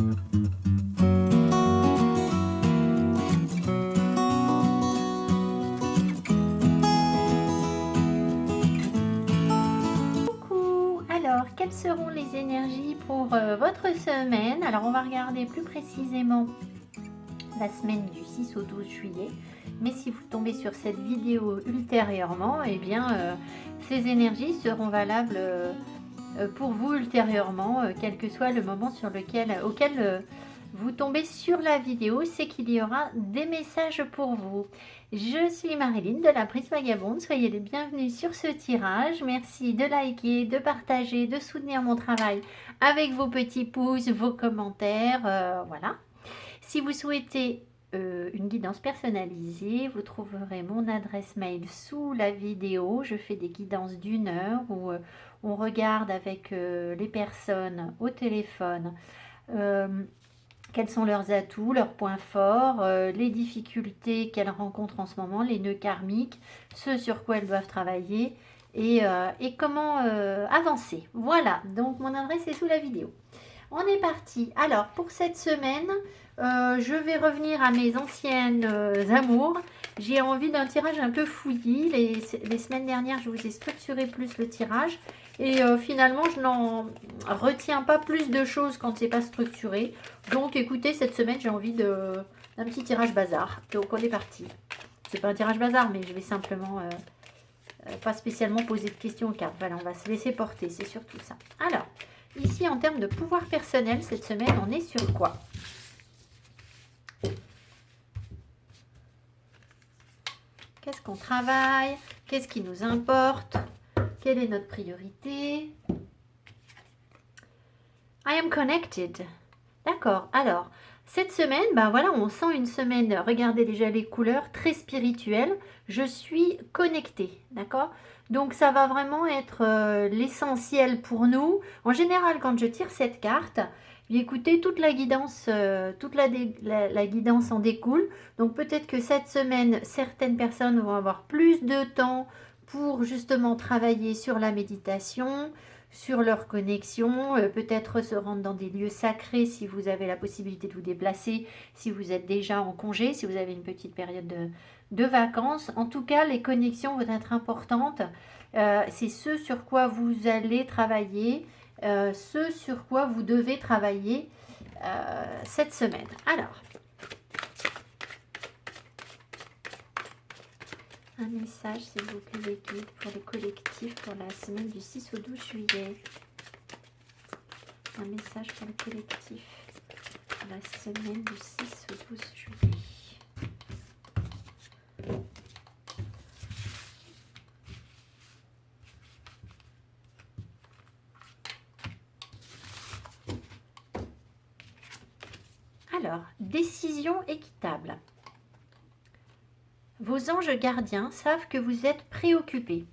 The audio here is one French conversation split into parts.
Coucou! Alors, quelles seront les énergies pour votre semaine? Alors, on va regarder plus précisément la semaine du 6 au 12 juillet. Mais si vous tombez sur cette vidéo ultérieurement, eh bien, ces énergies seront valables pour vous ultérieurement, quel que soit le moment auquel vous tombez sur la vidéo, c'est qu'il y aura des messages pour vous. Je suis Marilyn de la Prise Vagabonde, soyez les bienvenus sur ce tirage. Merci de liker, de partager, de soutenir mon travail avec vos petits pouces, vos commentaires, voilà. Si vous souhaitez une guidance personnalisée, vous trouverez mon adresse mail sous la vidéo. Je fais des guidances d'1 heure où on regarde avec les personnes au téléphone quels sont leurs atouts, leurs points forts, les difficultés qu'elles rencontrent en ce moment, les nœuds karmiques, ce sur quoi elles doivent travailler et comment avancer. Voilà, donc mon adresse est sous la vidéo. On est parti. Alors, pour cette semaine, je vais revenir à mes anciennes amours. J'ai envie d'un tirage un peu fouillis. Les semaines dernières, je vous ai structuré plus le tirage. Et finalement, je n'en retiens pas plus de choses quand c'est pas structuré. Donc, écoutez, cette semaine, j'ai envie d'un petit tirage bazar. Donc, on est parti. C'est pas un tirage bazar, mais je vais simplement pas spécialement poser de questions aux cartes. Voilà, on va se laisser porter, c'est surtout ça. Alors, ici, en termes de pouvoir personnel, cette semaine, on est sur quoi? Qu'est-ce qu'on travaille? Qu'est-ce qui nous importe? Quelle est notre priorité? I am connected. D'accord. Alors, cette semaine, ben voilà, on sent une semaine, regardez déjà les couleurs, très spirituelle. Je suis connectée, d'accord? Donc, ça va vraiment être l'essentiel pour nous. En général, quand je tire cette carte, écoutez, toute la guidance, la guidance en découle. Donc, peut-être que cette semaine, certaines personnes vont avoir plus de temps pour justement travailler sur la méditation, sur leur connexion, peut-être se rendre dans des lieux sacrés si vous avez la possibilité de vous déplacer, si vous êtes déjà en congé, si vous avez une petite période de vacances. En tout cas, les connexions vont être importantes. C'est ce sur quoi vous allez travailler, ce sur quoi vous devez travailler cette semaine. Alors, un message, s'il vous plaît, les guides, pour le collectif pour la semaine du 6 au 12 juillet. Un message pour le collectif pour la semaine du 6 au 12 juillet. Alors, décision équitable. Vos anges gardiens savent que vous êtes préoccupés,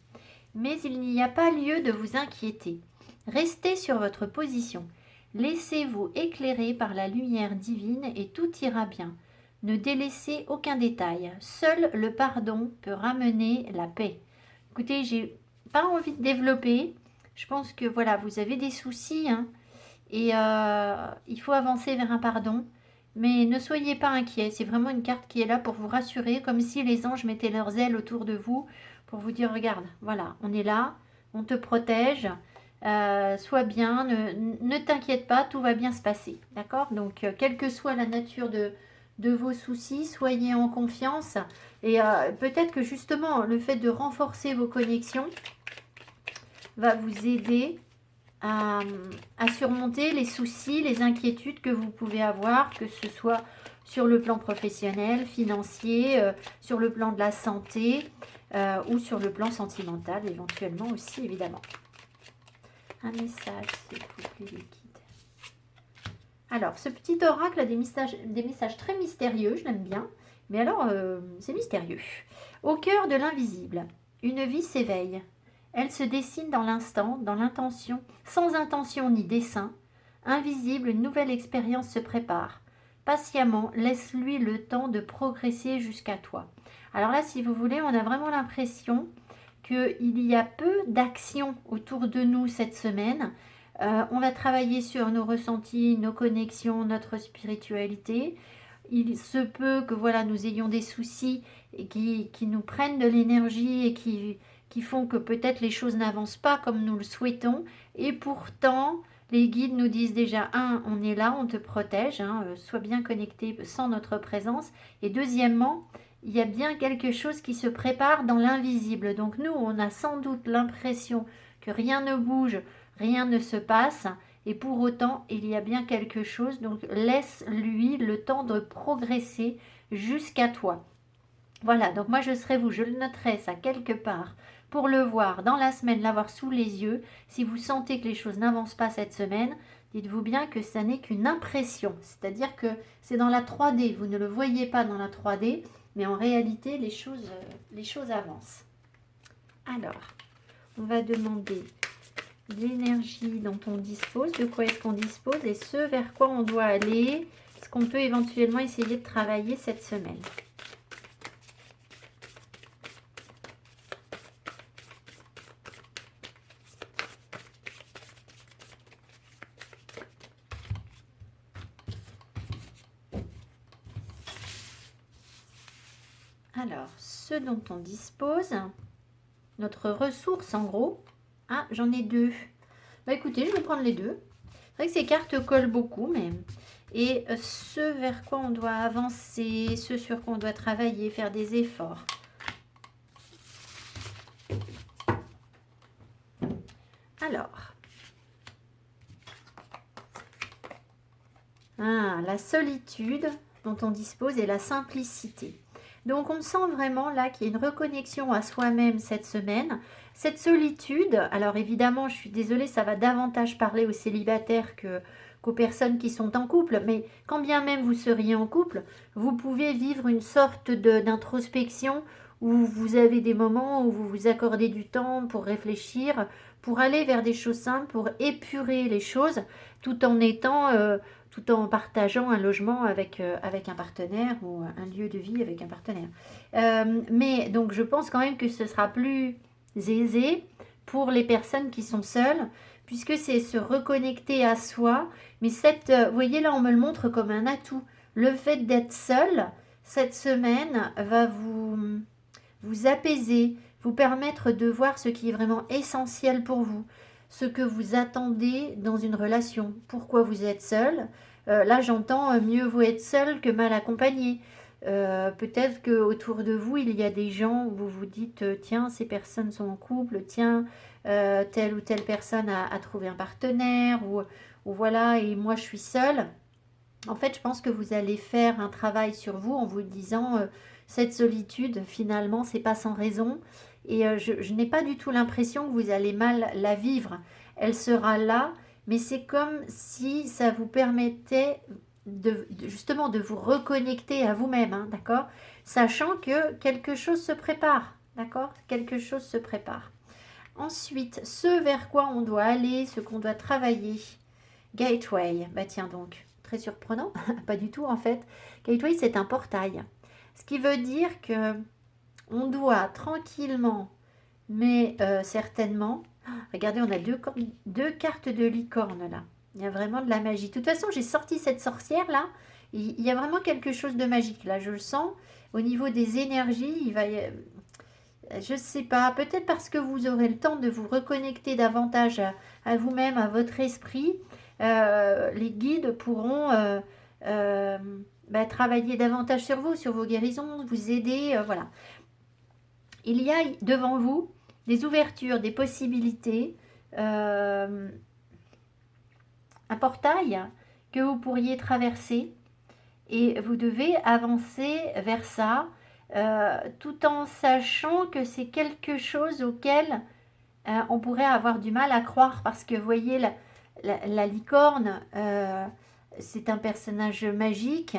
mais il n'y a pas lieu de vous inquiéter. Restez sur votre position. Laissez-vous éclairer par la lumière divine et tout ira bien. Ne délaissez aucun détail. Seul le pardon peut ramener la paix. Écoutez, j'ai pas envie de développer. Je pense que voilà, vous avez des soucis et il faut avancer vers un pardon. Mais ne soyez pas inquiets, c'est vraiment une carte qui est là pour vous rassurer, comme si les anges mettaient leurs ailes autour de vous pour vous dire, regarde, voilà, on est là, on te protège, sois bien, ne t'inquiète pas, tout va bien se passer, d'accord? Donc, quelle que soit la nature de vos soucis, soyez en confiance. Et peut-être que justement, le fait de renforcer vos connexions va vous aider à surmonter les soucis, les inquiétudes que vous pouvez avoir, que ce soit sur le plan professionnel, financier, sur le plan de la santé ou sur le plan sentimental éventuellement aussi, évidemment. Un message, s'il vous plaît, les guides. Alors, ce petit oracle a des messages très mystérieux, je l'aime bien, mais alors, c'est mystérieux. Au cœur de l'invisible, une vie s'éveille. Elle se dessine dans l'instant, dans l'intention, sans intention ni dessein. Invisible, une nouvelle expérience se prépare. Patiemment, laisse-lui le temps de progresser jusqu'à toi. Alors là, si vous voulez, on a vraiment l'impression qu'il y a peu d'action autour de nous cette semaine. On va travailler sur nos ressentis, nos connexions, notre spiritualité. Il se peut que voilà, nous ayons des soucis et qui nous prennent de l'énergie et qui font que peut-être les choses n'avancent pas comme nous le souhaitons. Et pourtant, les guides nous disent déjà, un, on est là, on te protège, hein, sois bien connecté sans notre présence. Et deuxièmement, il y a bien quelque chose qui se prépare dans l'invisible. Donc nous, on a sans doute l'impression que rien ne bouge, rien ne se passe. Et pour autant, il y a bien quelque chose. Donc laisse-lui le temps de progresser jusqu'à toi. Voilà, donc moi je serai vous, je le noterai ça quelque part pour le voir dans la semaine, l'avoir sous les yeux. Si vous sentez que les choses n'avancent pas cette semaine, dites-vous bien que ça n'est qu'une impression. C'est-à-dire que c'est dans la 3D. Vous ne le voyez pas dans la 3D, mais en réalité, les choses avancent. Alors, on va demander l'énergie dont on dispose, de quoi est-ce qu'on dispose et ce vers quoi on doit aller, ce qu'on peut éventuellement essayer de travailler cette semaine. Alors, ce dont on dispose, notre ressource en gros. Ah, j'en ai deux. Bah écoutez, je vais prendre les deux. C'est vrai que ces cartes collent beaucoup, mais... Et ce vers quoi on doit avancer, ce sur quoi on doit travailler, faire des efforts. Alors. Ah, la solitude dont on dispose et la simplicité. Donc on sent vraiment là qu'il y a une reconnexion à soi-même cette semaine. Cette solitude, alors évidemment je suis désolée, ça va davantage parler aux célibataires qu'aux personnes qui sont en couple, mais quand bien même vous seriez en couple, vous pouvez vivre une sorte d'introspection où vous avez des moments où vous vous accordez du temps pour réfléchir, pour aller vers des choses simples, pour épurer les choses, tout en tout en partageant un logement avec un partenaire ou un lieu de vie avec un partenaire. Mais donc je pense quand même que ce sera plus aisé pour les personnes qui sont seules, puisque c'est se reconnecter à soi. Mais vous voyez là, on me le montre comme un atout. Le fait d'être seul, cette semaine, va vous apaiser, vous permettre de voir ce qui est vraiment essentiel pour vous, ce que vous attendez dans une relation, pourquoi vous êtes seul. Là, j'entends mieux vaut être seul que mal accompagné. Peut-être qu'autour de vous, il y a des gens où vous vous dites tiens, ces personnes sont en couple, tiens, telle ou telle personne a trouvé un partenaire, ou voilà, et moi je suis seule. En fait, je pense que vous allez faire un travail sur vous en vous disant cette solitude, finalement, c'est pas sans raison. Et je n'ai pas du tout l'impression que vous allez mal la vivre. Elle sera là, mais c'est comme si ça vous permettait justement de vous reconnecter à vous-même, hein, d'accord? Sachant que quelque chose se prépare, d'accord? Quelque chose se prépare. Ensuite, ce vers quoi on doit aller, ce qu'on doit travailler. Gateway, bah tiens donc, très surprenant, pas du tout en fait. Gateway, c'est un portail. Ce qui veut dire que on doit tranquillement, mais certainement... Regardez, on a deux cartes de licorne là. Il y a vraiment de la magie. De toute façon, j'ai sorti cette sorcière là. Il y a vraiment quelque chose de magique là. Je le sens. Au niveau des énergies, il va je ne sais pas. Peut-être parce que vous aurez le temps de vous reconnecter davantage à vous-même, à votre esprit. Les guides pourront travailler davantage sur vous, sur vos guérisons, vous aider. Voilà. Il y a devant vous des ouvertures, des possibilités, un portail que vous pourriez traverser et vous devez avancer vers ça tout en sachant que c'est quelque chose auquel on pourrait avoir du mal à croire parce que vous voyez la licorne c'est un personnage magique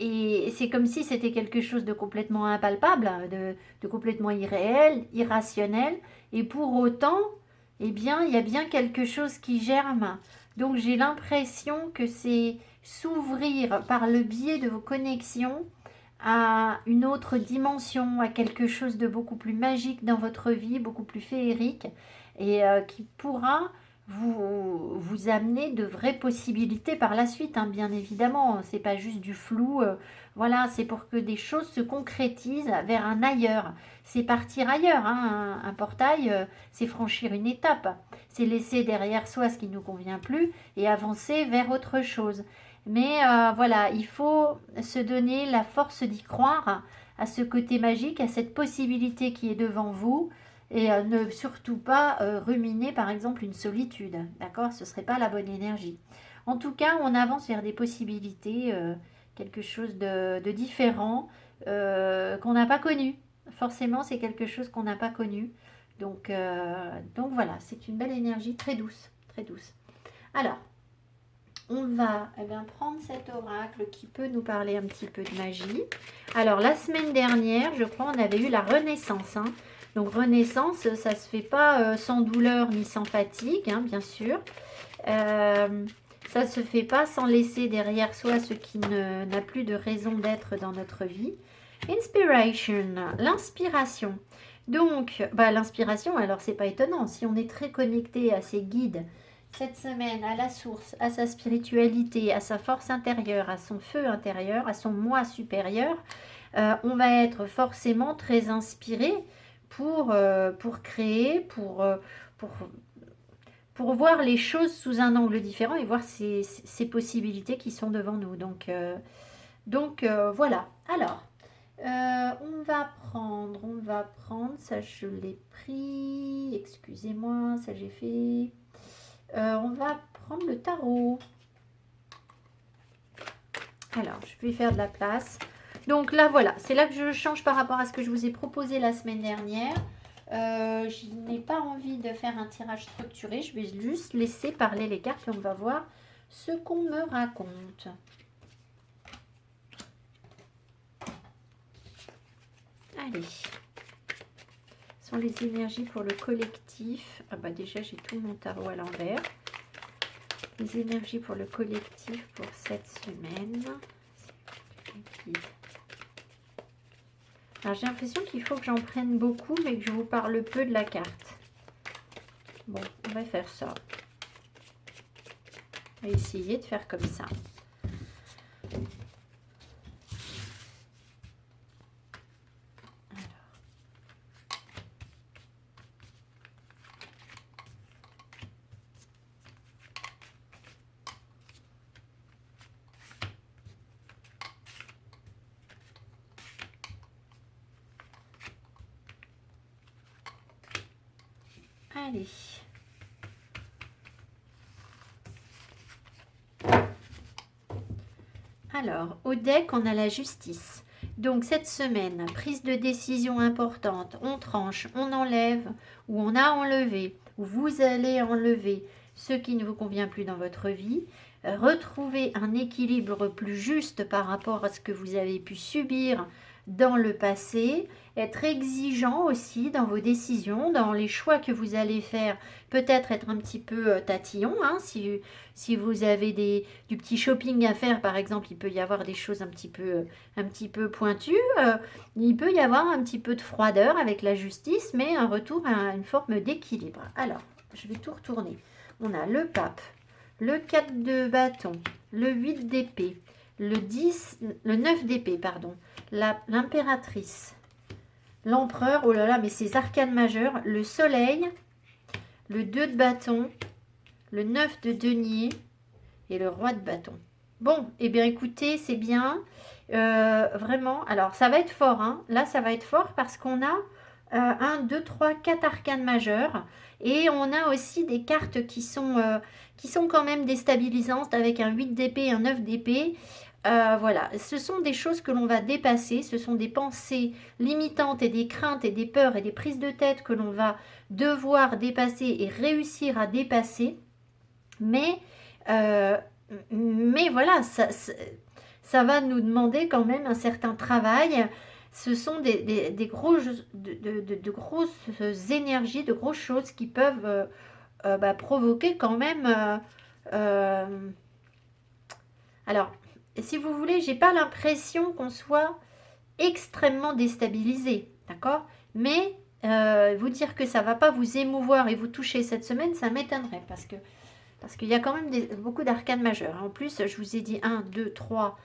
et c'est comme si c'était quelque chose de complètement impalpable, de complètement irréel, irrationnel. Et pour autant, eh bien, il y a bien quelque chose qui germe. Donc j'ai l'impression que c'est s'ouvrir par le biais de vos connexions à une autre dimension, à quelque chose de beaucoup plus magique dans votre vie, beaucoup plus féerique. et qui pourra vous amener de vraies possibilités par la suite, hein, bien évidemment. C'est pas juste du flou. Voilà, c'est pour que des choses se concrétisent vers un ailleurs. C'est partir ailleurs, hein. Un portail, c'est franchir une étape. C'est laisser derrière soi ce qui ne nous convient plus et avancer vers autre chose. Mais voilà, il faut se donner la force d'y croire à ce côté magique, à cette possibilité qui est devant vous et ne surtout pas ruminer par exemple une solitude, d'accord? Ce ne serait pas la bonne énergie. En tout cas, on avance vers des possibilités, quelque chose de différent qu'on n'a pas connu. Forcément, c'est quelque chose qu'on n'a pas connu. Donc voilà, c'est une belle énergie très douce, très douce. Alors, on va prendre cet oracle qui peut nous parler un petit peu de magie. Alors, la semaine dernière, je crois, on avait eu la renaissance, hein. Donc, renaissance, ça ne se fait pas sans douleur ni sans fatigue, hein, bien sûr. Ça ne se fait pas sans laisser derrière soi ce qui n'a plus de raison d'être dans notre vie. Inspiration, l'inspiration. Donc, l'inspiration, alors c'est pas étonnant, si on est très connecté à ses guides cette semaine, à la source, à sa spiritualité, à sa force intérieure, à son feu intérieur, à son moi supérieur, on va être forcément très inspiré pour créer, pour voir les choses sous un angle différent et voir ces possibilités qui sont devant nous. Donc voilà. Alors, on va prendre, ça je l'ai pris, excusez-moi, ça j'ai fait. On va prendre le tarot. Alors, je vais faire de la place. Donc là, voilà, c'est là que je change par rapport à ce que je vous ai proposé la semaine dernière. Je n'ai pas envie de faire un tirage structuré. Je vais juste laisser parler les cartes et on va voir ce qu'on me raconte. Allez. Ce sont les énergies pour le collectif. Ah bah déjà, j'ai tout mon tarot à l'envers. Les énergies pour le collectif pour cette semaine. Alors j'ai l'impression qu'il faut que j'en prenne beaucoup, mais que je vous parle peu de la carte. Bon, on va faire ça. On va essayer de faire comme ça. Allez. Alors, au deck, on a la justice. Donc, cette semaine, prise de décision importante. On tranche, on enlève, ou on a enlevé, ou vous allez enlever ce qui ne vous convient plus dans votre vie. Retrouver un équilibre plus juste par rapport à ce que vous avez pu subir dans le passé, être exigeant aussi dans vos décisions, dans les choix que vous allez faire, peut-être être un petit peu tatillon, hein, si vous avez du petit shopping à faire par exemple, il peut y avoir des choses un petit peu pointues, il peut y avoir un petit peu de froideur avec la justice, mais un retour à une forme d'équilibre. Alors, je vais tout retourner. On a le pape, le 4 de bâton, le 8 d'épée, le 9 d'épée, pardon, l'impératrice, l'empereur, oh là là, mais ces arcanes majeures, le soleil, le 2 de bâton, le 9 de denier et le roi de bâton. Bon, eh bien écoutez, c'est bien, vraiment, alors ça va être fort, hein. Là ça va être fort parce qu'on a 1, 2, 3, 4 arcanes majeures et on a aussi des cartes qui sont quand même déstabilisantes avec un 8 d'épée et un 9 d'épée. Voilà, ce sont des choses que l'on va dépasser, ce sont des pensées limitantes et des craintes et des peurs et des prises de tête que l'on va devoir dépasser et réussir à dépasser. Mais voilà, ça va nous demander quand même un certain travail. Ce sont de grosses énergies, de grosses choses qui peuvent provoquer quand même... alors, si vous voulez, j'ai pas l'impression qu'on soit extrêmement déstabilisé, d'accord? Mais vous dire que ça ne va pas vous émouvoir et vous toucher cette semaine, ça m'étonnerait parce qu'il y a quand même beaucoup d'arcanes majeures. En plus, je vous ai dit 1, 2, 3,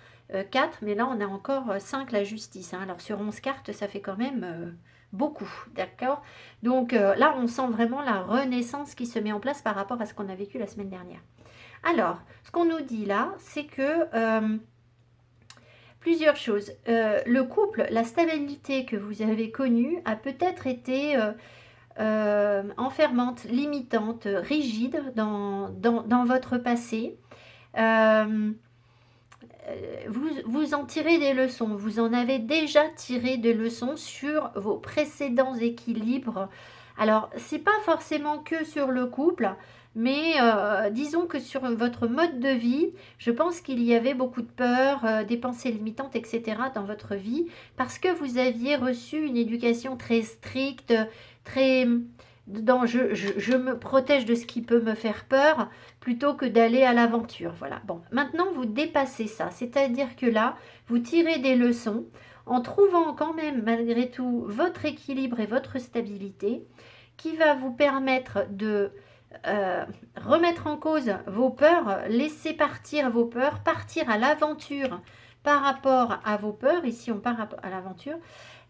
4, mais là on a encore 5 la justice. Hein. Alors sur 11 cartes, ça fait quand même beaucoup, d'accord? Donc là, on sent vraiment la renaissance qui se met en place par rapport à ce qu'on a vécu la semaine dernière. Alors, ce qu'on nous dit là, c'est que plusieurs choses. Le couple, la stabilité que vous avez connue a peut-être été enfermante, limitante, rigide dans votre passé. Vous en tirez des leçons. Vous en avez déjà tiré des leçons sur vos précédents équilibres. Alors, c'est pas forcément que sur le couple, mais disons que sur votre mode de vie, je pense qu'il y avait beaucoup de peur, des pensées limitantes, etc. dans votre vie, parce que vous aviez reçu une éducation très stricte, très dans je me protège de ce qui peut me faire peur plutôt que d'aller à l'aventure. Voilà. Bon, maintenant vous dépassez ça, c'est-à-dire que là, vous tirez des leçons en trouvant quand même malgré tout votre équilibre et votre stabilité qui va vous permettre de remettre en cause vos peurs, laisser partir vos peurs, partir à l'aventure par rapport à vos peurs. Ici, on part à l'aventure,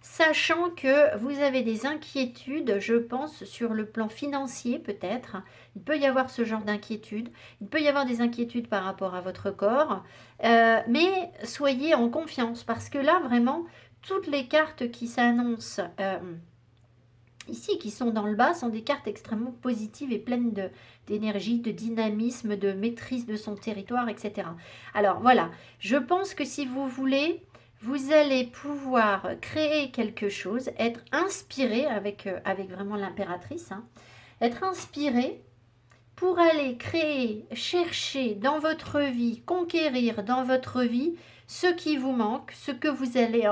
sachant que vous avez des inquiétudes, je pense, sur le plan financier peut-être. Il peut y avoir ce genre d'inquiétude. Il peut y avoir des inquiétudes par rapport à votre corps. Mais soyez en confiance parce que là, vraiment, toutes les cartes qui s'annoncent ici, qui sont dans le bas, sont des cartes extrêmement positives et pleines d'énergie, de dynamisme, de maîtrise de son territoire, etc. Alors voilà, je pense que si vous voulez, vous allez pouvoir créer quelque chose, être inspiré avec vraiment l'impératrice, hein, être inspiré pour aller créer, chercher dans votre vie, conquérir dans votre vie ce qui vous manque, ce que vous avez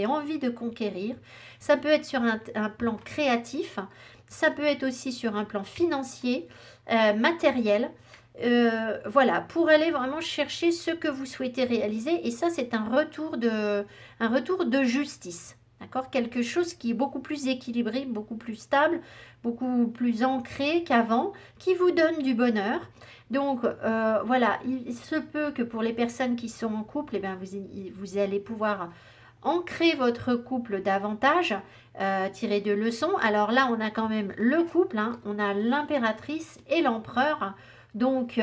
envie de conquérir. Ça peut être sur un plan créatif, ça peut être aussi sur un plan financier, matériel. Voilà, pour aller vraiment chercher ce que vous souhaitez réaliser. Et ça, c'est un retour de justice. D'accord? Quelque chose qui est beaucoup plus équilibré, beaucoup plus stable, beaucoup plus ancré qu'avant, qui vous donne du bonheur. Donc voilà, il se peut que pour les personnes qui sont en couple, eh bien, vous allez pouvoir ancrer votre couple davantage, tirer de leçons. Alors là, on a quand même le couple, hein, on a l'impératrice et l'empereur. Donc,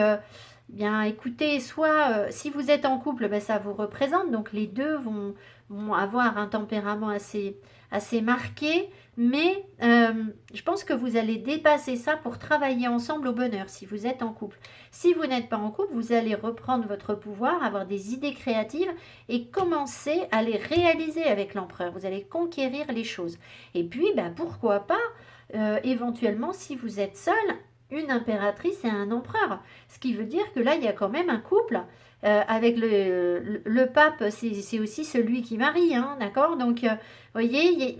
bien écoutez, soit si vous êtes en couple, ben, ça vous représente. Donc les deux vont avoir un tempérament assez marqué. Mais je pense que vous allez dépasser ça pour travailler ensemble au bonheur si vous êtes en couple. Si vous n'êtes pas en couple, vous allez reprendre votre pouvoir, avoir des idées créatives et commencer à les réaliser avec l'empereur. Vous allez conquérir les choses. Et puis, ben, pourquoi pas, éventuellement, si vous êtes seul, une impératrice et un empereur. Ce qui veut dire que là, il y a quand même un couple. Avec le pape, c'est aussi celui qui marie, hein, d'accord? Donc, vous voyez,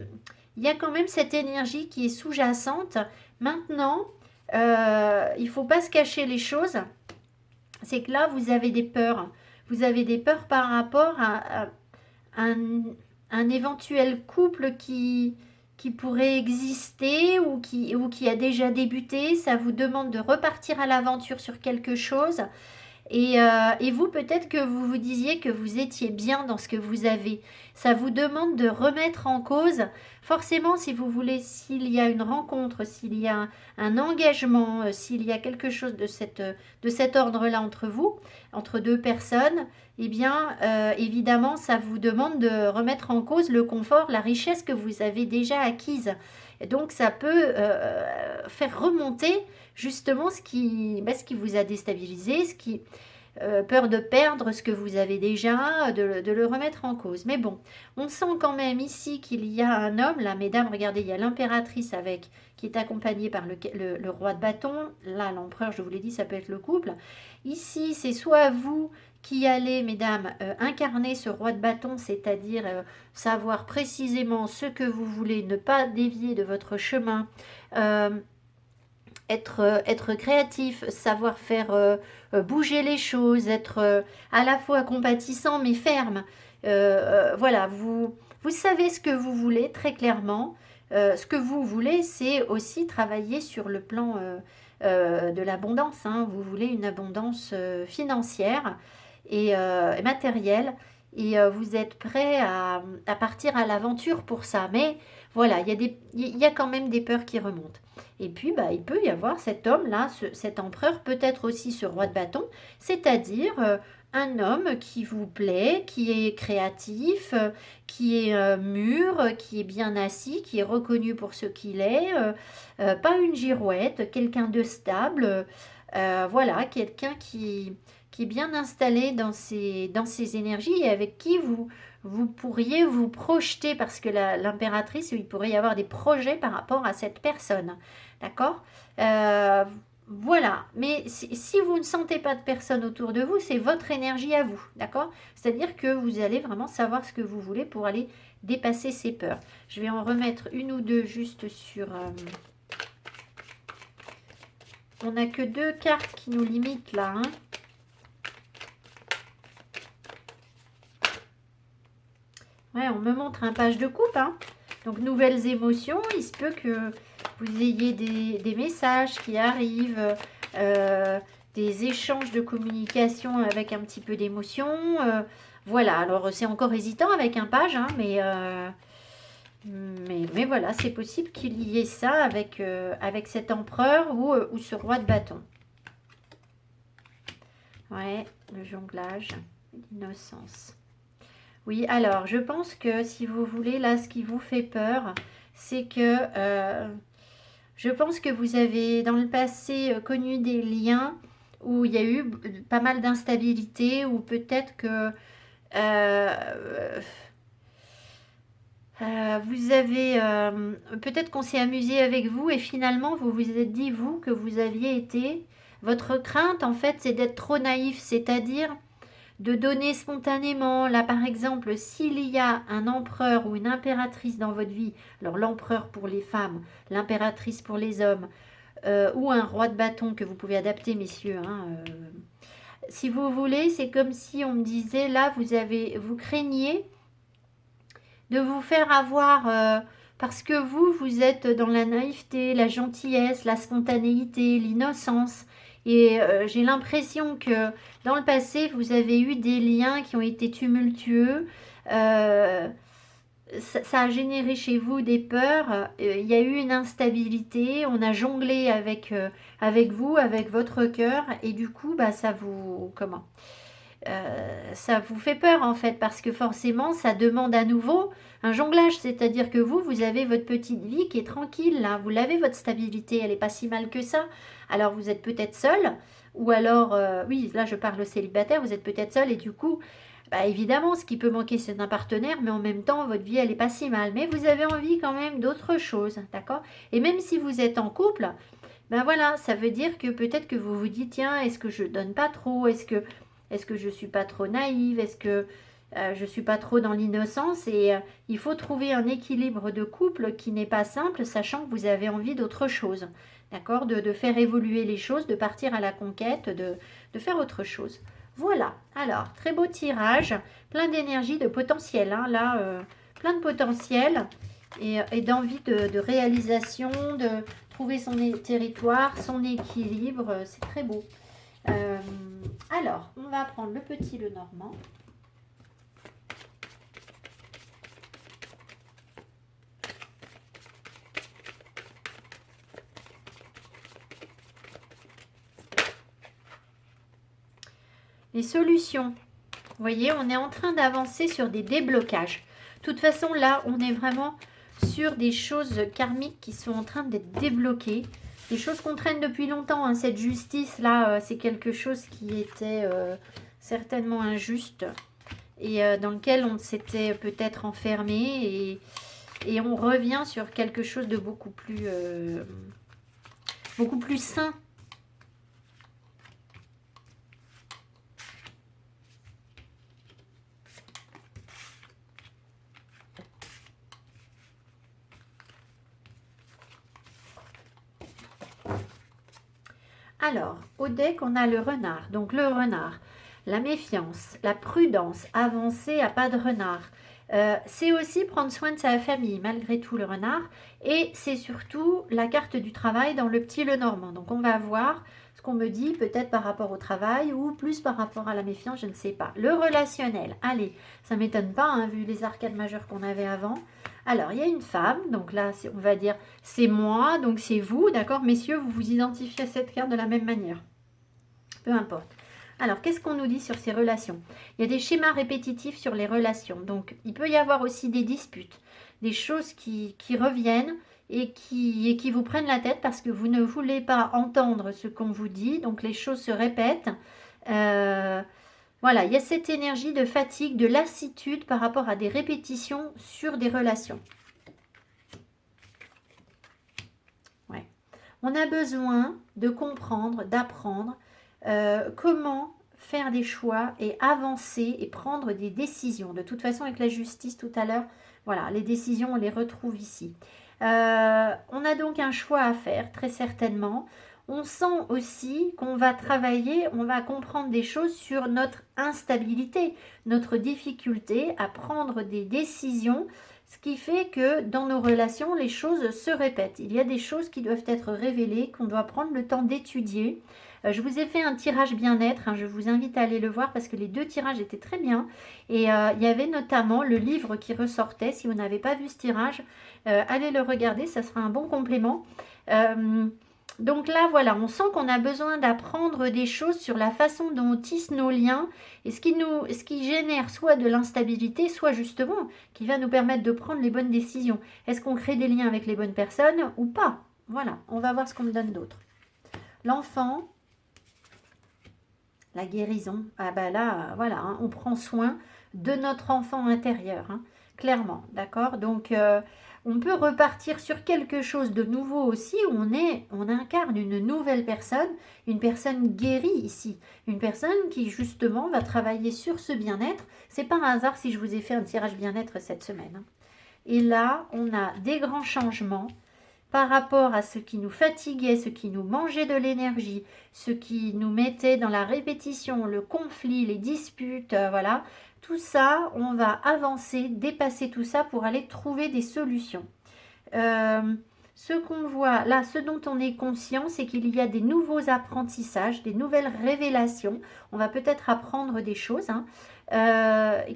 il y a quand même cette énergie qui est sous-jacente. Maintenant, il ne faut pas se cacher les choses. C'est que là, vous avez des peurs. Vous avez des peurs par rapport à un éventuel couple qui pourrait exister ou qui a déjà débuté. Ça vous demande de repartir à l'aventure sur quelque chose. Et vous, peut-être que vous vous disiez que vous étiez bien dans ce que vous avez. Ça vous demande de remettre en cause. Forcément, si vous voulez, s'il y a une rencontre, s'il y a un engagement, s'il y a quelque chose de cet ordre-là entre vous, entre deux personnes, eh bien, évidemment, ça vous demande de remettre en cause le confort, la richesse que vous avez déjà acquise. Et donc, ça peut faire remonter justement ce qui vous a déstabilisé, peur de perdre ce que vous avez déjà, de le remettre en cause. Mais bon, on sent quand même ici qu'il y a un homme, là, mesdames, regardez, il y a l'impératrice qui est accompagnée par le roi de bâton. Là, l'empereur, je vous l'ai dit, ça peut être le couple. Ici, c'est soit vous qui allez, mesdames, incarner ce roi de bâton, c'est-à-dire savoir précisément ce que vous voulez, ne pas dévier de votre chemin, être créatif, savoir faire bouger les choses, être à la fois compatissant mais ferme. Voilà, vous Vous savez ce que vous voulez très clairement. Ce que vous voulez, c'est aussi travailler sur le plan de l'abondance, hein. Vous voulez une abondance financière et matérielle. Et vous êtes prêt à partir à l'aventure pour ça. Mais voilà, il y a quand même des peurs qui remontent. Et puis, bah, il peut y avoir cet homme-là, cet empereur, peut-être aussi ce roi de bâton, c'est-à-dire un homme qui vous plaît, qui est créatif, qui est mûr, qui est bien assis, qui est reconnu pour ce qu'il est, pas une girouette, quelqu'un de stable, voilà, quelqu'un qui est bien installé dans ses énergies et avec qui vous pourriez vous projeter parce que l'impératrice, il pourrait y avoir des projets par rapport à cette personne. D'accord. Voilà, mais si vous ne sentez pas de personne autour de vous, c'est votre énergie à vous, d'accord? C'est-à-dire que vous allez vraiment savoir ce que vous voulez pour aller dépasser ces peurs. Je vais en remettre une ou deux juste sur... On n'a que deux cartes qui nous limitent là, hein. Ouais, on me montre un page de coupe, hein. Donc, nouvelles émotions, il se peut que vous ayez des messages qui arrivent, des échanges de communication avec un petit peu d'émotion. Voilà, alors c'est encore hésitant avec un page, hein, mais voilà, c'est possible qu'il y ait ça avec cet empereur ou ce roi de bâton. Ouais, le jonglage, l'innocence. Oui, alors, je pense que si vous voulez, là, ce qui vous fait peur, c'est que je pense que vous avez, dans le passé, connu des liens où il y a eu pas mal d'instabilité, ou peut-être que vous avez... peut-être qu'on s'est amusé avec vous et finalement, vous vous êtes dit, vous, que vous aviez été... Votre crainte, en fait, c'est d'être trop naïf, c'est-à-dire de donner spontanément. Là, par exemple, s'il y a un empereur ou une impératrice dans votre vie, alors l'empereur pour les femmes, l'impératrice pour les hommes, ou un roi de bâton que vous pouvez adapter, messieurs, hein, si vous voulez, c'est comme si on me disait, là, vous craignez de vous faire avoir, parce que vous êtes dans la naïveté, la gentillesse, la spontanéité, l'innocence. Et j'ai l'impression que dans le passé, vous avez eu des liens qui ont été tumultueux. Ça a généré chez vous des peurs. Il y a eu une instabilité. On a jonglé avec vous, avec votre cœur. Et du coup, bah, ça vous... Comment ça vous fait peur en fait, parce que forcément ça demande à nouveau un jonglage, c'est-à-dire que vous avez votre petite vie qui est tranquille là, vous l'avez, votre stabilité, elle est pas si mal que ça. Alors vous êtes peut-être seul, ou alors oui, là je parle célibataire, vous êtes peut-être seul et du coup bah, évidemment ce qui peut manquer c'est un partenaire, mais en même temps votre vie elle est pas si mal, mais vous avez envie quand même d'autre chose, d'accord? Et même si vous êtes en couple, ben voilà, ça veut dire que peut-être que vous vous dites tiens, est-ce que je donne pas trop, est-ce que je suis pas trop naïve, est-ce que je suis pas trop dans l'innocence, et il faut trouver un équilibre de couple qui n'est pas simple, sachant que vous avez envie d'autre chose, d'accord, de faire évoluer les choses, de partir à la conquête, de faire autre chose. Voilà, alors, très beau tirage, plein d'énergie, de potentiel, hein, là, plein de potentiel et d'envie de réalisation, de trouver son territoire, son équilibre, c'est très beau. Alors, on va prendre le petit le normand. Les solutions. Vous voyez, on est en train d'avancer sur des déblocages. De toute façon, là, on est vraiment sur des choses karmiques qui sont en train d'être débloquées. Des choses qu'on traîne depuis longtemps, hein. Cette justice-là, c'est quelque chose qui était certainement injuste et dans lequel on s'était peut-être enfermé et on revient sur quelque chose de beaucoup plus sain. Alors, au deck, on a le renard. Donc, le renard, la méfiance, la prudence, avancer à pas de renard, C'est aussi prendre soin de sa famille, malgré tout le renard. Et c'est surtout la carte du travail dans le petit Lenormand. Donc on va voir ce qu'on me dit, peut-être par rapport au travail ou plus par rapport à la méfiance, je ne sais pas. Le relationnel, allez, ça ne m'étonne pas, hein, vu les arcades majeures qu'on avait avant. Alors, il y a une femme, donc là, on va dire, c'est moi, donc c'est vous, d'accord? Messieurs, vous vous identifiez à cette carte de la même manière. Peu importe. Alors, qu'est-ce qu'on nous dit sur ces relations? Il y a des schémas répétitifs sur les relations. Donc, il peut y avoir aussi des disputes, des choses qui reviennent et qui vous prennent la tête parce que vous ne voulez pas entendre ce qu'on vous dit. Donc, les choses se répètent. Voilà, il y a cette énergie de fatigue, de lassitude par rapport à des répétitions sur des relations. Ouais. On a besoin de comprendre, d'apprendre comment faire des choix et avancer et prendre des décisions. De toute façon, avec la justice tout à l'heure, voilà, les décisions, on les retrouve ici. On a donc un choix à faire, très certainement. On sent aussi qu'on va travailler, on va comprendre des choses sur notre instabilité, notre difficulté à prendre des décisions, ce qui fait que dans nos relations, les choses se répètent. Il y a des choses qui doivent être révélées, qu'on doit prendre le temps d'étudier. Je vous ai fait un tirage bien-être, hein, je vous invite à aller le voir parce que les 2 tirages étaient très bien. Et il y avait notamment le livre qui ressortait. Si vous n'avez pas vu ce tirage, allez le regarder, ça sera un bon complément. Donc là, voilà, on sent qu'on a besoin d'apprendre des choses sur la façon dont on tisse nos liens et ce qui génère soit de l'instabilité, soit justement qui va nous permettre de prendre les bonnes décisions. Est-ce qu'on crée des liens avec les bonnes personnes ou pas? Voilà, on va voir ce qu'on me donne d'autre. L'enfant, la guérison, ah bah là, voilà, hein, on prend soin de notre enfant intérieur, hein, clairement, d'accord? Donc, on peut repartir sur quelque chose de nouveau aussi, où on incarne une nouvelle personne, une personne guérie ici, une personne qui justement va travailler sur ce bien-être. C'est pas un hasard si je vous ai fait un tirage bien-être cette semaine, hein. Et là, on a des grands changements par rapport à ce qui nous fatiguait, ce qui nous mangeait de l'énergie, ce qui nous mettait dans la répétition, le conflit, les disputes, voilà. Tout ça, on va avancer, dépasser tout ça pour aller trouver des solutions. Ce qu'on voit là, ce dont on est conscient, c'est qu'il y a des nouveaux apprentissages, des nouvelles révélations. On va peut-être apprendre des choses, hein,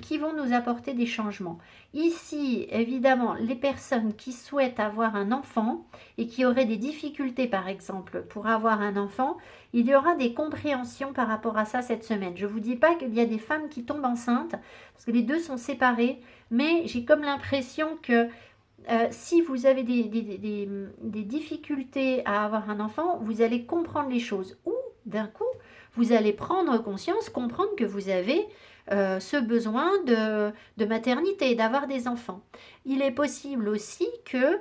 qui vont nous apporter des changements. Ici, évidemment, les personnes qui souhaitent avoir un enfant et qui auraient des difficultés, par exemple, pour avoir un enfant, il y aura des compréhensions par rapport à ça cette semaine. Je ne vous dis pas qu'il y a des femmes qui tombent enceintes, parce que les deux sont séparés, mais j'ai comme l'impression que si vous avez des difficultés à avoir un enfant, vous allez comprendre les choses. Ou d'un coup, vous allez prendre conscience, comprendre que vous avez ce besoin de maternité, d'avoir des enfants. Il est possible aussi que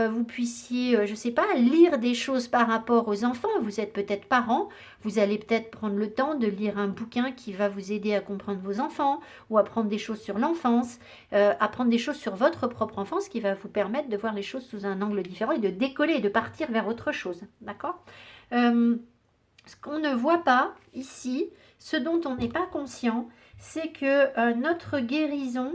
vous puissiez, je ne sais pas, lire des choses par rapport aux enfants. Vous êtes peut-être parent, vous allez peut-être prendre le temps de lire un bouquin qui va vous aider à comprendre vos enfants ou apprendre des choses sur l'enfance, apprendre des choses sur votre propre enfance qui va vous permettre de voir les choses sous un angle différent et de décoller et de partir vers autre chose. D'accord? Ce qu'on ne voit pas ici, ce dont on n'est pas conscient, c'est que notre guérison,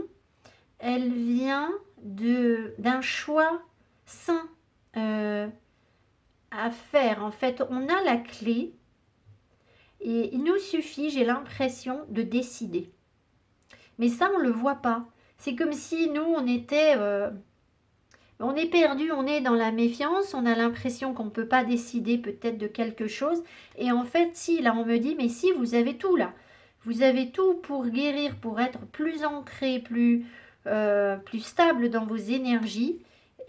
elle vient d'un choix sain à faire. En fait, on a la clé et il nous suffit, j'ai l'impression, de décider. Mais ça, on ne le voit pas. C'est comme si nous, on est perdu, on est dans la méfiance, on a l'impression qu'on ne peut pas décider peut-être de quelque chose. Et en fait, si, là, on me dit, mais si, vous avez tout là. Vous avez tout pour guérir, pour être plus ancré, plus stable dans vos énergies.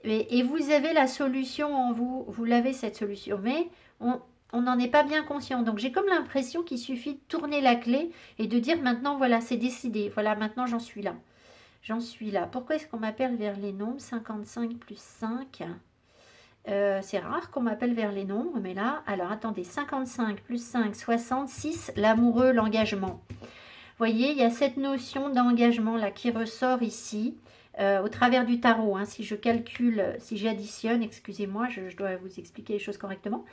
Et vous avez la solution en vous. Vous l'avez cette solution. Mais on n'en est pas bien conscient. Donc j'ai comme l'impression qu'il suffit de tourner la clé et de dire maintenant, voilà, c'est décidé. Voilà, maintenant j'en suis là. J'en suis là. Pourquoi est-ce qu'on m'appelle vers les nombres 55 plus 5 c'est rare qu'on m'appelle vers les nombres, mais là, alors attendez, 55 plus 5, 66, l'amoureux, l'engagement. Vous voyez, il y a cette notion d'engagement là qui ressort ici, au travers du tarot. Hein, si je calcule, si j'additionne, excusez-moi, je dois vous expliquer les choses correctement.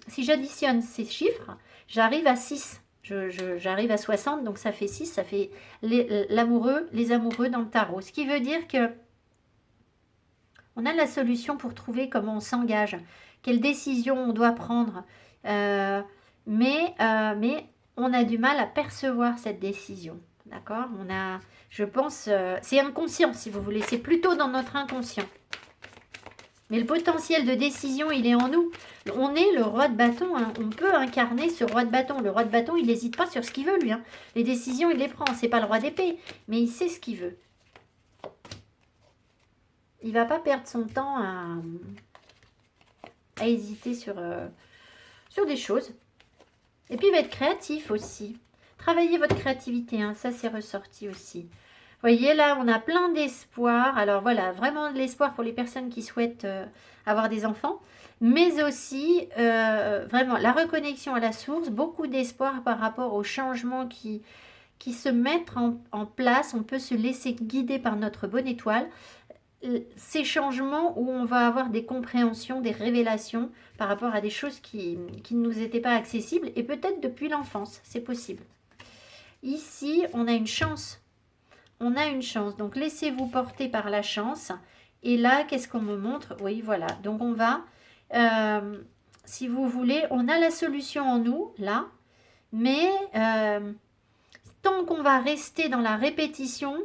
Si j'additionne ces chiffres, j'arrive à 6. J'arrive à 60, donc ça fait 6, ça fait les amoureux dans le tarot. Ce qui veut dire que on a la solution pour trouver comment on s'engage, quelle décision on doit prendre. Mais on a du mal à percevoir cette décision. D'accord? Je pense, c'est inconscient si vous voulez, c'est plutôt dans notre inconscient. Mais le potentiel de décision, il est en nous. On est le roi de bâton, hein. On peut incarner ce roi de bâton. Le roi de bâton, il n'hésite pas sur ce qu'il veut, lui. Hein. Les décisions, il les prend. C'est pas le roi d'épée, mais il sait ce qu'il veut. Il va pas perdre son temps à hésiter sur des choses. Et puis, il va être créatif aussi. Travaillez votre créativité, hein. Ça, c'est ressorti aussi. Vous voyez, là, on a plein d'espoir. Alors, voilà, vraiment de l'espoir pour les personnes qui souhaitent avoir des enfants. Mais aussi, vraiment, la reconnexion à la source. Beaucoup d'espoir par rapport aux changements qui se mettent en place. On peut se laisser guider par notre bonne étoile. Ces changements où on va avoir des compréhensions, des révélations par rapport à des choses qui ne nous étaient pas accessibles. Et peut-être depuis l'enfance, c'est possible. Ici, on a une chance. On a une chance. Donc, laissez-vous porter par la chance. Et là, qu'est-ce qu'on me montre? Oui, voilà. Donc, on va, si vous voulez, on a la solution en nous, là. Mais tant qu'on va rester dans la répétition,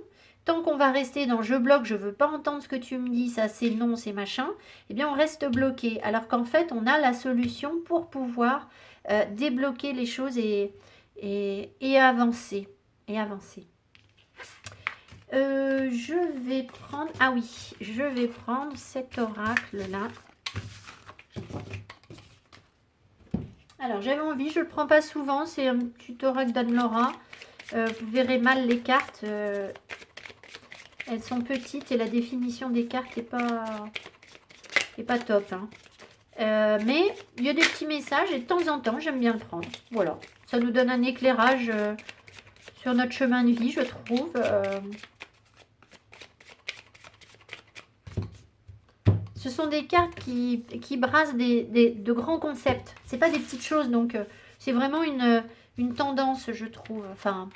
tant qu'on va rester dans « je bloque, je ne veux pas entendre ce que tu me dis, ça c'est non, c'est machin », eh bien, on reste bloqué. Alors qu'en fait, on a la solution pour pouvoir débloquer les choses et avancer. Et avancer. Je vais prendre... Ah oui, je vais prendre cet oracle-là. Alors, j'avais envie, je ne le prends pas souvent. C'est un petit oracle d'Anne-Laura. Vous verrez mal les cartes. Elles sont petites et la définition des cartes n'est pas top. Hein. Mais il y a des petits messages et de temps en temps, j'aime bien le prendre. Voilà, ça nous donne un éclairage sur notre chemin de vie, je trouve. Ce sont des cartes qui brassent de grands concepts. C'est pas des petites choses, donc c'est vraiment une tendance, je trouve. Enfin,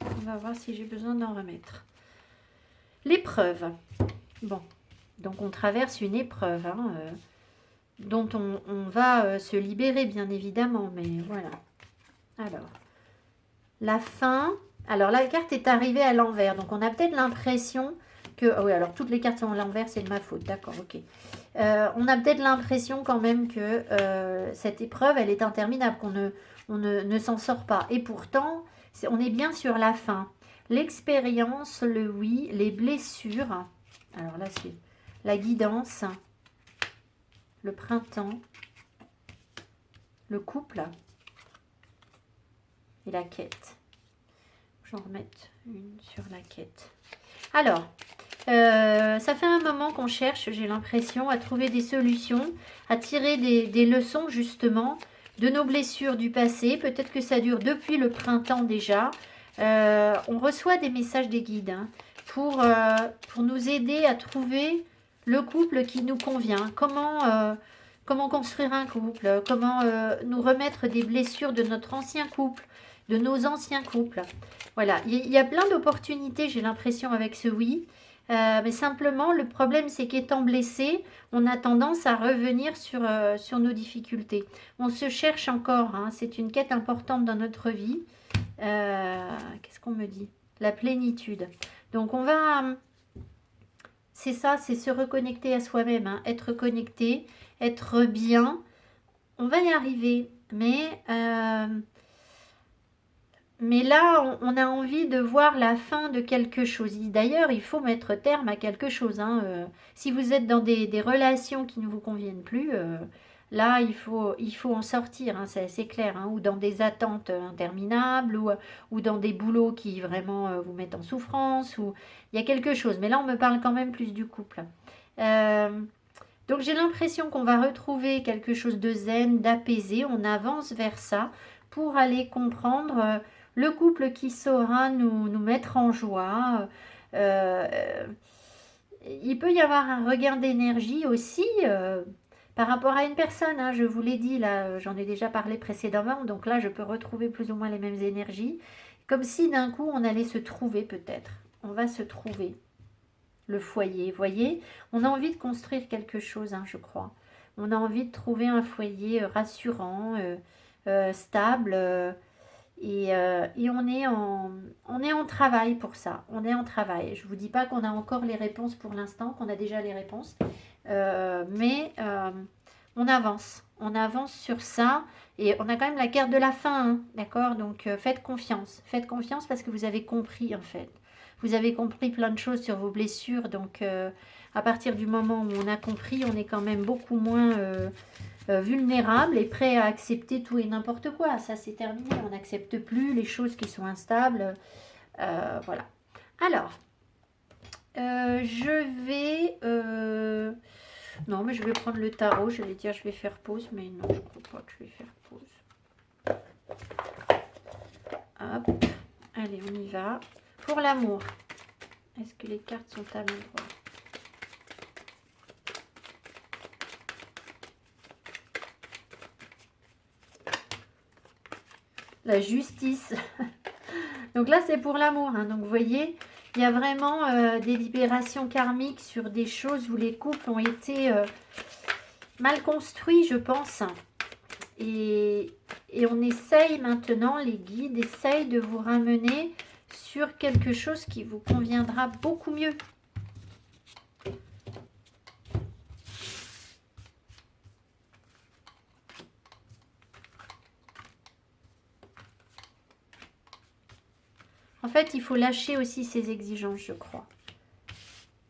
on va voir si j'ai besoin d'en remettre. L'épreuve. Bon, donc on traverse une épreuve, hein, dont on va se libérer, bien évidemment, mais voilà. Alors, la fin. Alors, la carte est arrivée à l'envers, donc on a peut-être l'impression que... Oh oui, alors toutes les cartes sont à l'envers, c'est de ma faute, d'accord, ok. On a peut-être l'impression quand même que cette épreuve, elle est interminable, qu'on ne s'en sort pas. Et pourtant, on est bien sur la fin. L'expérience, le oui, les blessures. Alors là, c'est la guidance, le printemps, le couple et la quête. J'en remette une sur la quête. Alors, ça fait un moment qu'on cherche, j'ai l'impression, à trouver des solutions, à tirer des leçons justement de nos blessures du passé. Peut-être que ça dure depuis le printemps déjà. On reçoit des messages des guides, hein, pour nous aider à trouver le couple qui nous convient. Comment construire un couple, comment nous remettre des blessures de notre ancien couple, de nos anciens couples. Voilà, il y a plein d'opportunités, j'ai l'impression, avec ce oui. Mais simplement, le problème, c'est qu'étant blessé, on a tendance à revenir sur nos difficultés. On se cherche encore, hein, c'est une quête importante dans notre vie. Qu'est-ce qu'on me dit? La plénitude. Donc, on va... C'est ça, c'est se reconnecter à soi-même, hein, être connecté, être bien. On va y arriver, mais là, on a envie de voir la fin de quelque chose. D'ailleurs, il faut mettre terme à quelque chose. Hein. Si vous êtes dans des relations qui ne vous conviennent plus, là, il faut en sortir, hein, c'est clair. Hein. Ou dans des attentes interminables, ou dans des boulots qui vraiment vous mettent en souffrance. Ou il y a quelque chose. Mais là, on me parle quand même plus du couple. Donc, j'ai l'impression qu'on va retrouver quelque chose de zen, d'apaisé. On avance vers ça pour aller comprendre... le couple qui saura nous mettre en joie. Euh, il peut y avoir un regain d'énergie aussi par rapport à une personne, hein, je vous l'ai dit, là, j'en ai déjà parlé précédemment, donc là, je peux retrouver plus ou moins les mêmes énergies. Comme si d'un coup, on allait se trouver peut-être. On va se trouver le foyer, vous voyez. On a envie de construire quelque chose, hein, je crois. On a envie de trouver un foyer rassurant, stable, et on est en travail pour ça. On est en travail. Je ne vous dis pas qu'on a encore les réponses pour l'instant, qu'on a déjà les réponses. Mais on avance. On avance sur ça. Et on a quand même la carte de la fin, hein, d'accord? Donc faites confiance. Faites confiance parce que vous avez compris en fait. Vous avez compris plein de choses sur vos blessures. Donc à partir du moment où on a compris, on est quand même beaucoup moins vulnérable et prêt à accepter tout et n'importe quoi. Ça c'est terminé. On n'accepte plus les choses qui sont instables. Voilà. Alors, je vais... non, mais je vais prendre le tarot. J'allais dire je vais faire pause, mais non, je crois pas que je vais faire pause. Hop. Allez, on y va. Pour l'amour, est-ce que les cartes sont à l'endroit? La justice. Donc là, c'est pour l'amour, hein. Donc vous voyez, il y a vraiment des libérations karmiques sur des choses où les couples ont été mal construits, je pense. Et on essaye maintenant, les guides essayent de vous ramener sur quelque chose qui vous conviendra beaucoup mieux. En fait, il faut lâcher aussi ses exigences, je crois.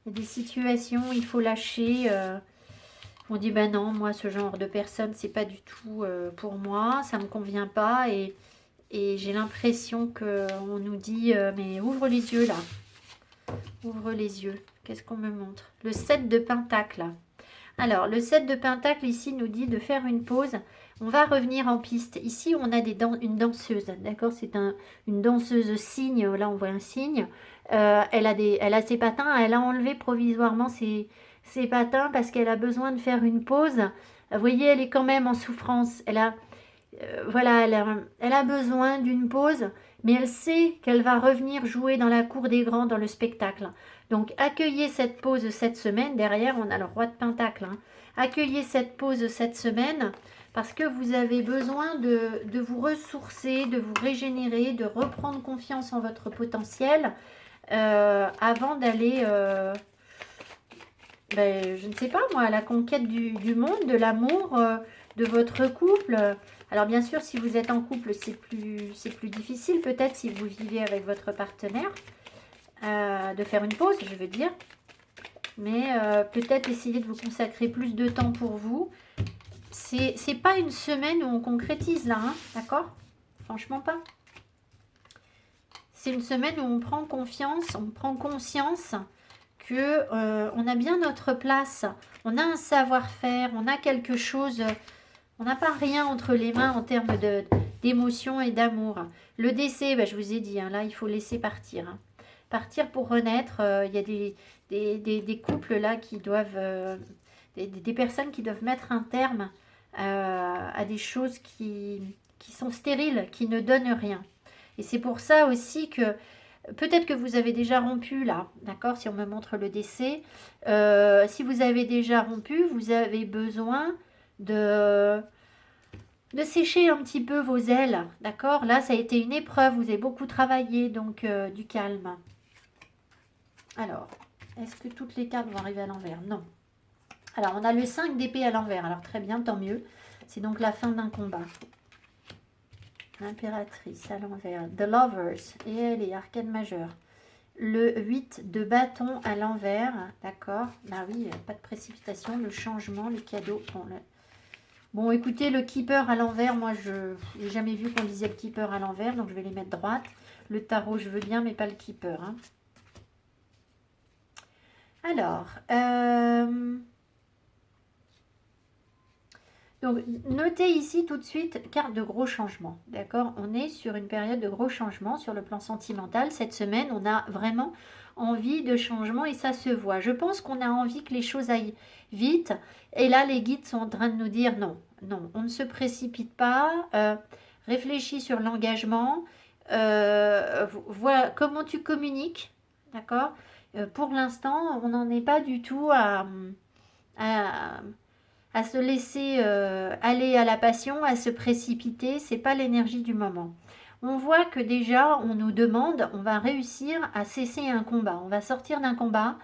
Il y a des situations où il faut lâcher. On dit, ben non, moi, ce genre de personne, c'est pas du tout pour moi, ça me convient pas. Et j'ai l'impression qu'on nous dit, mais ouvre les yeux là. Ouvre les yeux. Qu'est-ce qu'on me montre? Le 7 de Pentacle. Alors, le 7 de Pentacle ici nous dit de faire une pause. On va revenir en piste. Ici, on a une danseuse. D'accord? C'est une danseuse cygne. Là, on voit un cygne. Elle a ses patins. Elle a enlevé provisoirement ses patins parce qu'elle a besoin de faire une pause. Vous voyez, elle est quand même en souffrance. Voilà, elle a besoin d'une pause, mais elle sait qu'elle va revenir jouer dans la cour des grands, dans le spectacle. Donc, accueillez cette pause cette semaine. Derrière, on a le roi de Pentacle, hein. Accueillez cette pause cette semaine parce que vous avez besoin de vous ressourcer, de vous régénérer, de reprendre confiance en votre potentiel avant d'aller, je ne sais pas moi, à la conquête du monde, de l'amour, de votre couple. Alors bien sûr, si vous êtes en couple, c'est plus difficile peut-être si vous vivez avec votre partenaire, de faire une pause, je veux dire. Mais peut-être essayer de vous consacrer plus de temps pour vous. C'est pas une semaine où on concrétise là, hein, d'accord? Franchement pas. C'est une semaine où on prend confiance, on prend conscience que on a bien notre place, on a un savoir-faire, on a quelque chose, on n'a pas rien entre les mains en termes d'émotion et d'amour. Le décès, je vous ai dit, hein, là il faut laisser partir, hein. Partir pour renaître. Il y a des couples là qui doivent, des personnes qui doivent mettre un terme à des choses qui sont stériles, qui ne donnent rien. Et c'est pour ça aussi que peut-être que vous avez déjà rompu là, d'accord, si on me montre le décès. Si vous avez déjà rompu, vous avez besoin de sécher un petit peu vos ailes, d'accord. Là, ça a été une épreuve, vous avez beaucoup travaillé, donc du calme. Alors, est-ce que toutes les cartes vont arriver à l'envers? Non. Alors, on a le 5 d'épée à l'envers, alors très bien, tant mieux. C'est donc la fin d'un combat. Impératrice à l'envers. The Lovers. Et elle est arcane majeure. Le 8 de bâton à l'envers. D'accord. Bah oui, pas de précipitation. Le changement, les cadeaux. Bon, écoutez, le Keeper à l'envers. Moi, je n'ai jamais vu qu'on disait le Keeper à l'envers. Donc, je vais les mettre droite. Le tarot, je veux bien, mais pas le Keeper, hein. Alors, Donc, notez ici tout de suite, carte de gros changements, d'accord? On est sur une période de gros changements sur le plan sentimental. Cette semaine, on a vraiment envie de changement et ça se voit. Je pense qu'on a envie que les choses aillent vite. Et là, les guides sont en train de nous dire non, non, on ne se précipite pas. Réfléchis sur l'engagement. Voilà comment tu communiques, d'accord? Pour l'instant, on n'en est pas du tout à se laisser aller à la passion, à se précipiter, c'est pas l'énergie du moment. On voit que déjà, on nous demande, on va réussir à cesser un combat. On va sortir d'un combat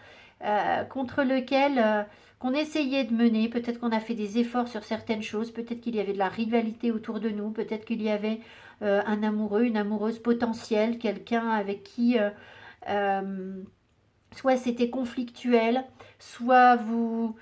contre lequel qu'on essayait de mener. Peut-être qu'on a fait des efforts sur certaines choses. Peut-être qu'il y avait de la rivalité autour de nous. Peut-être qu'il y avait un amoureux, une amoureuse potentielle, quelqu'un avec qui soit c'était conflictuel, soit vous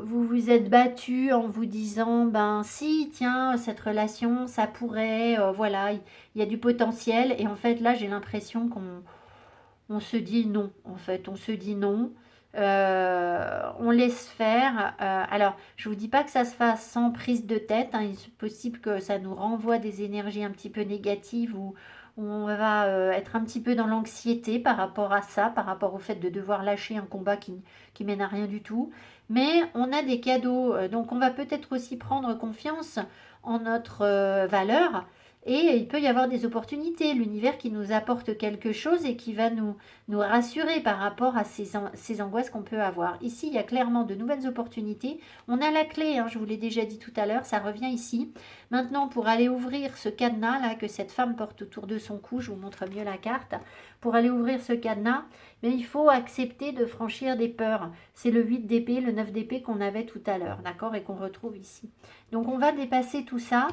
vous êtes battu en vous disant ben si tiens cette relation ça pourrait voilà il y a du potentiel et en fait là j'ai l'impression qu'on se dit non en fait on se dit non. On laisse faire. Alors, je vous dis pas que ça se fasse sans prise de tête, hein. Il est possible que ça nous renvoie des énergies un petit peu négatives ou on va être un petit peu dans l'anxiété par rapport à ça, par rapport au fait de devoir lâcher un combat qui mène à rien du tout. Mais on a des cadeaux, donc on va peut-être aussi prendre confiance en notre valeur. Et il peut y avoir des opportunités, l'univers qui nous apporte quelque chose et qui va nous rassurer par rapport à ces angoisses qu'on peut avoir. Ici, il y a clairement de nouvelles opportunités. On a la clé, hein, je vous l'ai déjà dit tout à l'heure, ça revient ici. Maintenant, pour aller ouvrir ce cadenas là que cette femme porte autour de son cou, je vous montre mieux la carte. Pour aller ouvrir ce cadenas, mais il faut accepter de franchir des peurs. C'est le 8 d'épée, le 9 d'épée qu'on avait tout à l'heure, d'accord, et qu'on retrouve ici. Donc on va dépasser tout ça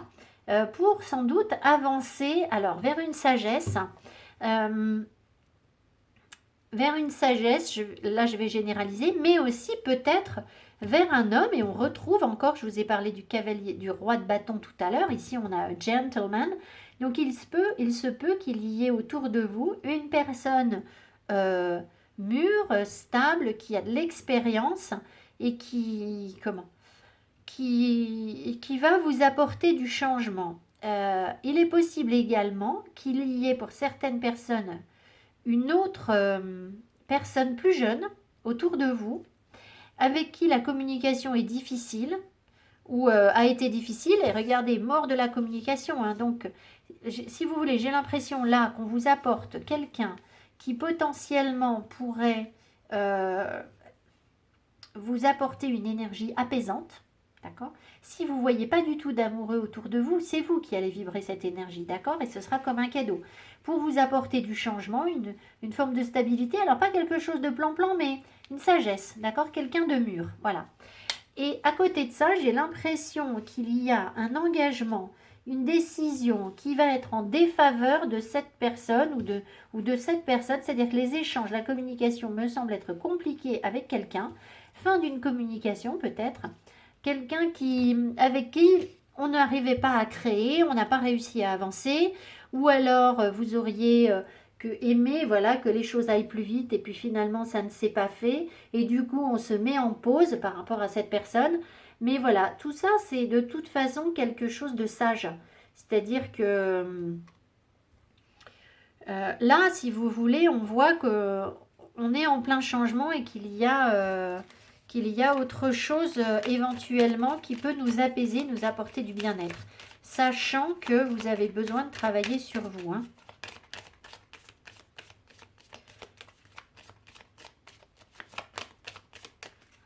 pour sans doute avancer alors vers une sagesse. Vers une sagesse, là je vais généraliser, mais aussi peut-être vers un homme, et on retrouve encore, je vous ai parlé du cavalier, du roi de bâton tout à l'heure, ici on a un gentleman, donc il se peut qu'il y ait autour de vous une personne mûre, stable, qui a de l'expérience et qui va vous apporter du changement. Il est possible également qu'il y ait pour certaines personnes une autre personne plus jeune autour de vous avec qui la communication est difficile ou a été difficile. Et regardez, mort de la communication. Hein, donc, si vous voulez, j'ai l'impression là qu'on vous apporte quelqu'un qui potentiellement pourrait vous apporter une énergie apaisante. D'accord? Si vous ne voyez pas du tout d'amoureux autour de vous, c'est vous qui allez vibrer cette énergie, d'accord? Et ce sera comme un cadeau. Pour vous apporter du changement, une forme de stabilité, alors pas quelque chose de plan-plan, mais une sagesse, d'accord? Quelqu'un de mûr, voilà. Et à côté de ça, j'ai l'impression qu'il y a un engagement, une décision qui va être en défaveur de cette personne ou de cette personne, c'est-à-dire que les échanges, la communication me semble être compliquée avec quelqu'un, fin d'une communication peut-être, quelqu'un avec qui on n'arrivait pas à créer, on n'a pas réussi à avancer, ou alors vous auriez aimé voilà, que les choses aillent plus vite et puis finalement ça ne s'est pas fait et du coup on se met en pause par rapport à cette personne. Mais voilà, tout ça c'est de toute façon quelque chose de sage. C'est-à-dire que là, si vous voulez, on voit que on est en plein changement et qu'il y a autre chose éventuellement qui peut nous apaiser, nous apporter du bien-être. Sachant que vous avez besoin de travailler sur vous. Hein.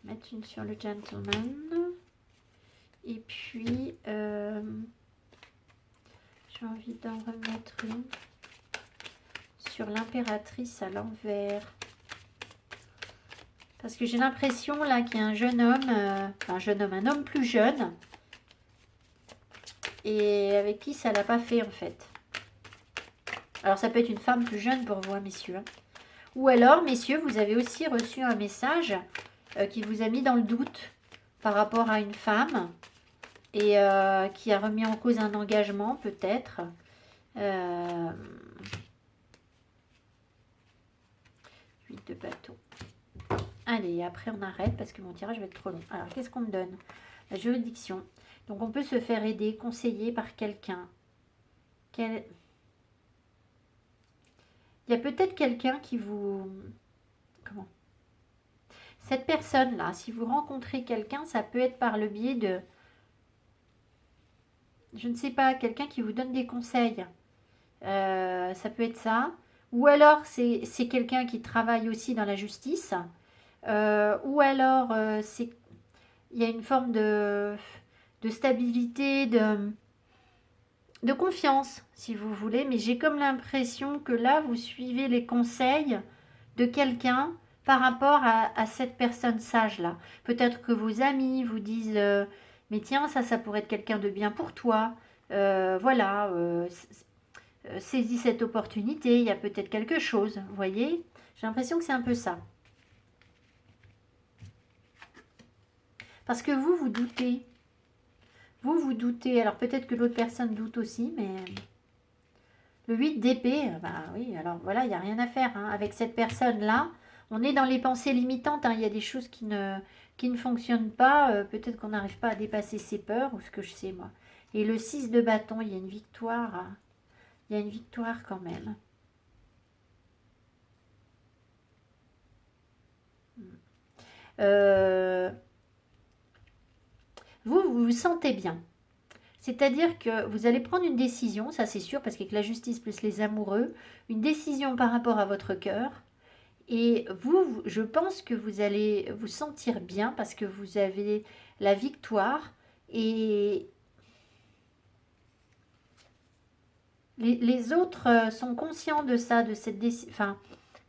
Mettre une sur le gentleman. Et puis, j'ai envie d'en remettre une sur l'impératrice à l'envers. Parce que j'ai l'impression là qu'il y a un jeune homme, un homme plus jeune, et avec qui ça l'a pas fait en fait. Alors ça peut être une femme plus jeune pour vous, hein, messieurs. Ou alors, messieurs, vous avez aussi reçu un message qui vous a mis dans le doute par rapport à une femme et qui a remis en cause un engagement peut-être. 8 de bateau. Allez, après on arrête parce que mon tirage va être trop long. Alors, qu'est-ce qu'on me donne? La juridiction. Donc, on peut se faire aider, conseiller par quelqu'un. Il y a peut-être quelqu'un qui vous... Comment? Cette personne-là, si vous rencontrez quelqu'un, ça peut être par le biais de... Je ne sais pas, quelqu'un qui vous donne des conseils. Ça peut être ça. Ou alors, c'est quelqu'un qui travaille aussi dans la justice. Ou alors, il y a une forme de stabilité, de confiance, si vous voulez. Mais j'ai comme l'impression que là, vous suivez les conseils de quelqu'un par rapport à cette personne sage-là. Peut-être que vos amis vous disent mais tiens, ça pourrait être quelqu'un de bien pour toi. Voilà, saisis cette opportunité, il y a peut-être quelque chose, vous voyez? J'ai l'impression que c'est un peu ça. Parce que vous doutez. Vous doutez. Alors peut-être que l'autre personne doute aussi, mais... Le 8 d'épée, bah oui, alors voilà, il n'y a rien à faire. Hein. Avec cette personne-là, on est dans les pensées limitantes. Hein. Il y a des choses qui ne fonctionnent pas. Peut-être qu'on n'arrive pas à dépasser ses peurs, ou ce que je sais, moi. Et le 6 de bâton, il y a une victoire. Hein. Il y a une victoire quand même. Vous vous sentez bien. C'est-à-dire que vous allez prendre une décision, ça c'est sûr, parce qu'avec la justice plus les amoureux, une décision par rapport à votre cœur. Et vous, je pense que vous allez vous sentir bien parce que vous avez la victoire. Et les autres sont conscients de ça, de cette décision. Enfin,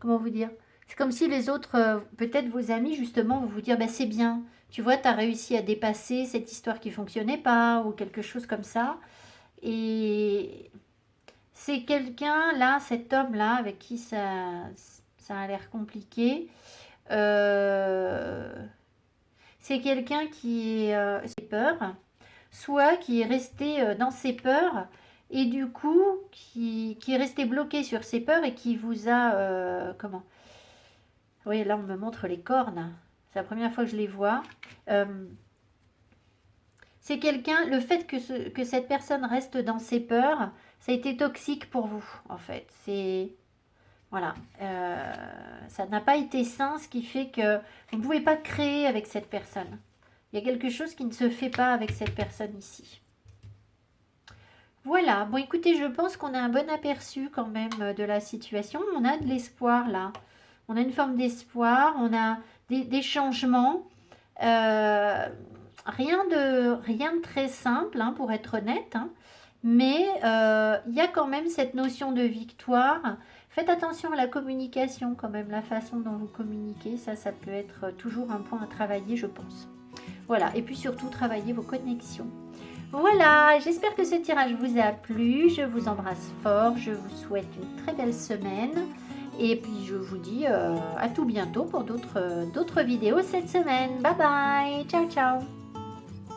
comment vous dire? C'est comme si les autres, peut-être vos amis, justement, vont vous dire, bah, c'est bien. Tu vois, tu as réussi à dépasser cette histoire qui fonctionnait pas ou quelque chose comme ça. Et c'est quelqu'un, là, cet homme-là, avec qui ça a l'air compliqué. C'est quelqu'un qui ses peurs, soit qui est resté dans ses peurs et du coup qui est resté bloqué sur ses peurs et qui vous a comment? Oui, là on me montre les cornes. C'est la première fois que je les vois. Euh, c'est quelqu'un, le fait que cette personne reste dans ses peurs, ça a été toxique pour vous en fait. C'est voilà, ça n'a pas été sain, ce qui fait que vous ne pouvez pas créer avec cette personne. Il y a quelque chose qui ne se fait pas avec cette personne ici. Voilà, bon écoutez, je pense qu'on a un bon aperçu quand même de la situation. On a de l'espoir là. On a une forme d'espoir, on a des changements. Rien de très simple, hein, pour être honnête. Hein. Mais il y a quand même cette notion de victoire. Faites attention à la communication quand même, la façon dont vous communiquez. Ça peut être toujours un point à travailler, je pense. Voilà, et puis surtout, travailler vos connexions. Voilà, j'espère que ce tirage vous a plu. Je vous embrasse fort. Je vous souhaite une très belle semaine. Et puis, je vous dis à tout bientôt pour d'autres vidéos cette semaine. Bye bye. Ciao, ciao.